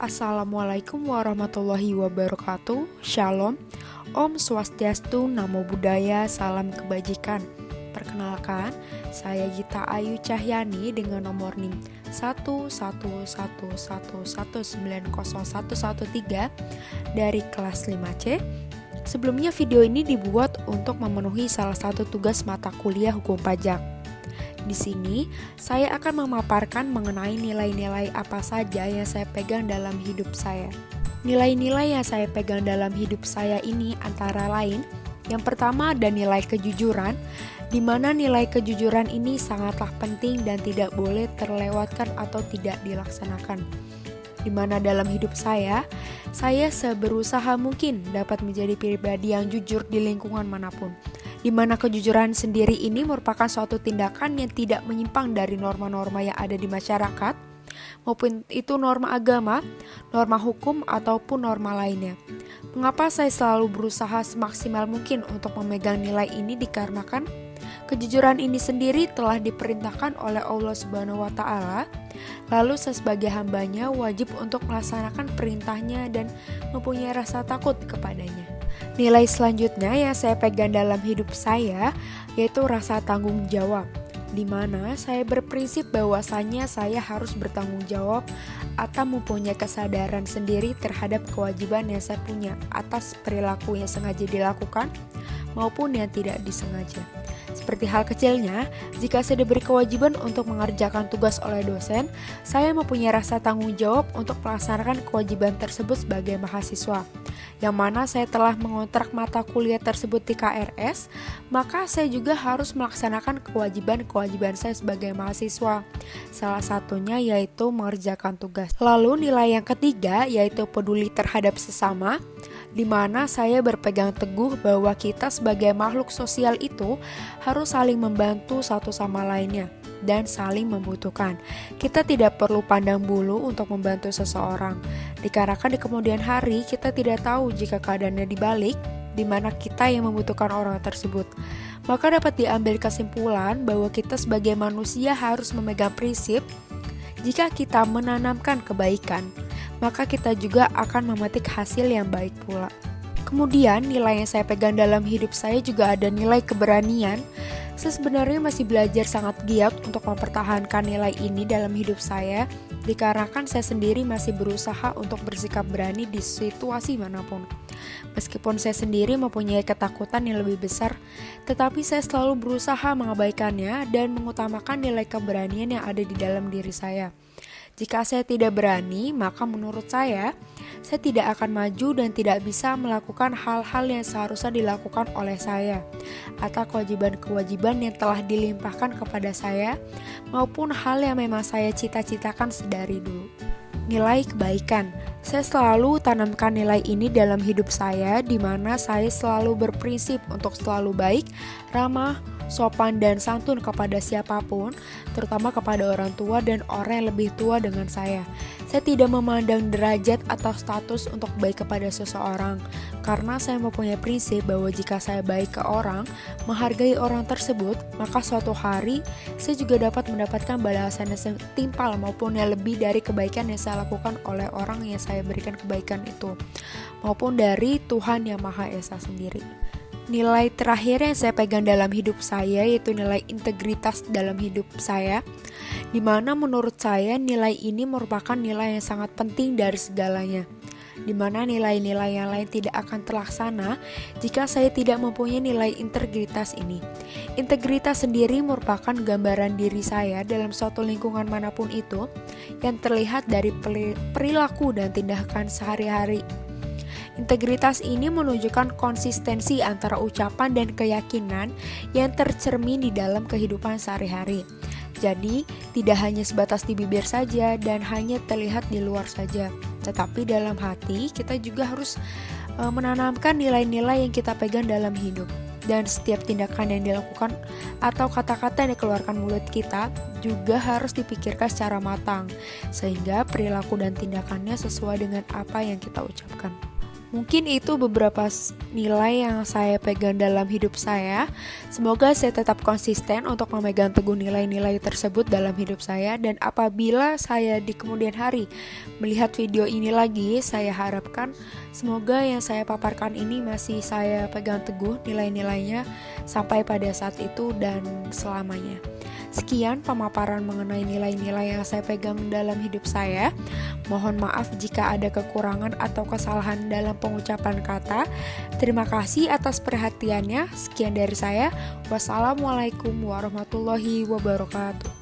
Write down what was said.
Assalamualaikum warahmatullahi wabarakatuh. Shalom. Om Swastiastu, Namo Buddhaya, salam kebajikan. Perkenalkan, saya Gita Ayu Cahyani dengan nomor NIM 11111190113 dari kelas 5C. Sebelumnya video ini dibuat untuk memenuhi salah satu tugas mata kuliah hukum pajak. Di sini, saya akan memaparkan mengenai nilai-nilai apa saja yang saya pegang dalam hidup saya. Nilai-nilai yang saya pegang dalam hidup saya ini antara lain, yang pertama ada nilai kejujuran, di mana nilai kejujuran ini sangatlah penting dan tidak boleh terlewatkan atau tidak dilaksanakan. Di mana dalam hidup saya seberusaha mungkin dapat menjadi pribadi yang jujur di lingkungan manapun. Di mana kejujuran sendiri ini merupakan suatu tindakan yang tidak menyimpang dari norma-norma yang ada di masyarakat, maupun itu norma agama, norma hukum, ataupun norma lainnya. Mengapa saya selalu berusaha semaksimal mungkin untuk memegang nilai ini dikarenakan kejujuran ini sendiri telah diperintahkan oleh Allah Subhanahu wa Ta'ala, lalu saya sebagai hambanya wajib untuk melaksanakan perintahnya dan mempunyai rasa takut kepadanya. Nilai selanjutnya yang saya pegang dalam hidup saya yaitu rasa tanggung jawab, di mana saya berprinsip bahwasannya saya harus bertanggung jawab atau mempunyai kesadaran sendiri terhadap kewajiban yang saya punya atas perilaku yang sengaja dilakukan maupun yang tidak disengaja. Seperti hal kecilnya, jika saya diberi kewajiban untuk mengerjakan tugas oleh dosen, saya mempunyai rasa tanggung jawab untuk melaksanakan kewajiban tersebut sebagai mahasiswa. Yang mana saya telah mengontrak mata kuliah tersebut di KRS, maka saya juga harus melaksanakan kewajiban-kewajiban saya sebagai mahasiswa. Salah satunya yaitu mengerjakan tugas. Lalu nilai yang ketiga yaitu peduli terhadap sesama, di mana saya berpegang teguh bahwa kita sebagai makhluk sosial itu harus saling membantu satu sama lainnya dan saling membutuhkan. Kita tidak perlu pandang bulu untuk membantu seseorang, dikarenakan di kemudian hari kita tidak tahu jika keadaannya dibalik, di mana kita yang membutuhkan orang tersebut. Maka dapat diambil kesimpulan bahwa kita sebagai manusia harus memegang prinsip, jika kita menanamkan kebaikan, maka kita juga akan memetik hasil yang baik pula. Kemudian nilai yang saya pegang dalam hidup saya juga ada nilai keberanian. Saya sebenarnya masih belajar sangat giat untuk mempertahankan nilai ini dalam hidup saya, dikarenakan saya sendiri masih berusaha untuk bersikap berani di situasi manapun. Meskipun saya sendiri mempunyai ketakutan yang lebih besar, tetapi saya selalu berusaha mengabaikannya dan mengutamakan nilai keberanian yang ada di dalam diri saya. Jika saya tidak berani, maka menurut saya tidak akan maju dan tidak bisa melakukan hal-hal yang seharusnya dilakukan oleh saya, atau kewajiban-kewajiban yang telah dilimpahkan kepada saya, maupun hal yang memang saya cita-citakan sedari dulu. Nilai kebaikan. Saya selalu tanamkan nilai ini dalam hidup saya, di mana saya selalu berprinsip untuk selalu baik, ramah, sopan dan santun kepada siapapun, terutama kepada orang tua dan orang yang lebih tua dengan saya. Saya tidak memandang derajat atau status untuk baik kepada seseorang, karena saya mempunyai prinsip bahwa jika saya baik ke orang, menghargai orang tersebut, maka suatu hari saya juga dapat mendapatkan balasan yang setimpal maupun yang lebih dari kebaikan yang saya lakukan oleh orang yang saya berikan kebaikan itu, maupun dari Tuhan Yang Maha Esa sendiri. Nilai terakhir yang saya pegang dalam hidup saya yaitu nilai integritas dalam hidup saya, di mana menurut saya nilai ini merupakan nilai yang sangat penting dari segalanya, di mana nilai-nilai yang lain tidak akan terlaksana jika saya tidak mempunyai nilai integritas ini. Integritas sendiri merupakan gambaran diri saya dalam suatu lingkungan manapun itu, yang terlihat dari perilaku dan tindakan sehari-hari. Integritas ini menunjukkan konsistensi antara ucapan dan keyakinan yang tercermin di dalam kehidupan sehari-hari. Jadi, tidak hanya sebatas di bibir saja dan hanya terlihat di luar saja, tetapi dalam hati kita juga harus menanamkan nilai-nilai yang kita pegang dalam hidup. Dan setiap tindakan yang dilakukan atau kata-kata yang dikeluarkan mulut kita juga harus dipikirkan secara matang, sehingga perilaku dan tindakannya sesuai dengan apa yang kita ucapkan. Mungkin itu beberapa nilai yang saya pegang dalam hidup saya. Semoga saya tetap konsisten untuk memegang teguh nilai-nilai tersebut dalam hidup saya. Dan apabila saya di kemudian hari melihat video ini lagi, saya harapkan semoga yang saya paparkan ini masih saya pegang teguh nilai-nilainya sampai pada saat itu dan selamanya. Sekian pemaparan mengenai nilai-nilai yang saya pegang dalam hidup saya. Mohon maaf jika ada kekurangan atau kesalahan dalam pengucapan kata. Terima kasih atas perhatiannya. Sekian dari saya. Wassalamualaikum warahmatullahi wabarakatuh.